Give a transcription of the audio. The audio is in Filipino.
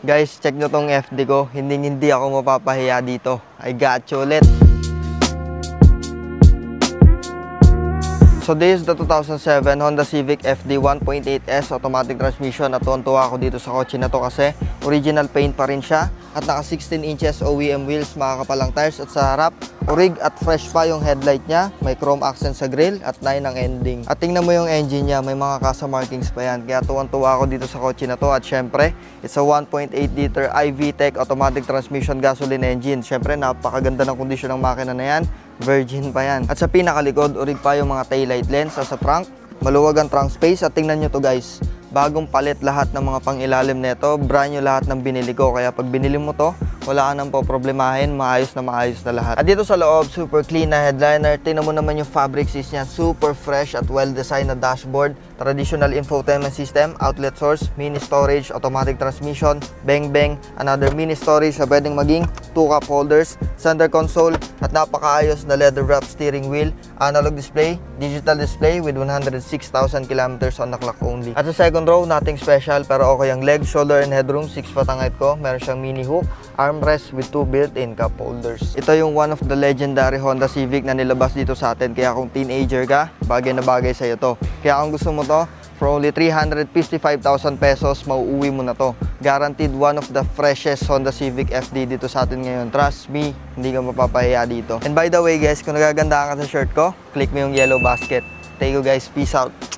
Guys, check nyo tong FD ko. Hindi ako mapapahiya dito. I got you ulit. So this is the 2007 Honda Civic FD 1.8S automatic transmission at tuwan-tuwa ako dito sa kotse na to kasi original paint pa rin siya at naka 16 inches OEM wheels, makakapalang tires at sa harap orig at fresh pa yung headlight niya, may chrome accent sa grill at 9 ang ending. At tingnan mo yung engine niya, may mga kasa markings pa yan, kaya tuwan-tuwa ako dito sa kotse na to. At syempre, it's a 1.8 liter iVTEC automatic transmission gasoline engine. Syempre, napakaganda ng kondisyon ng makina na yan. Virgin pa yan. At sa pinakalikod, orig pa yung mga taillight lens. Sa trunk, maluwag ang trunk space. At tingnan nyo to guys, bagong palit lahat ng mga pangilalim nito. Brand new lahat ng binili ko. Kaya pag binili mo to, wala ka nang poproblemahin. Maayos na lahat. At dito sa loob, super clean na headliner. Tingnan mo naman yung fabric seats niya. Super fresh at well-designed na dashboard. Traditional infotainment system, outlet source, mini storage, automatic transmission, bang, another mini storage na pwedeng maging 2 cup holders, center console, at napakaayos na leather wrap steering wheel, analog display, digital display with 106,000 kilometers on the clock only. At sa second row, nothing special pero okay ang leg, shoulder, and headroom. 6 foot ang height ko. Meron siyang mini hook, armrest with 2 built-in cup holders. Ito yung one of the legendary Honda Civic na nilabas dito sa atin. Kaya kung teenager ka, bagay na bagay sa'yo to. Kaya kung gusto mo to, for only 355,000 pesos, mauuwi mo na to. Guaranteed one of the freshest Honda Civic FD dito sa atin ngayon. Trust me, hindi ka mapapahiya dito. And by the way guys, kung nagagandaan ka sa shirt ko, click mo yung yellow basket. Thank you guys, peace out.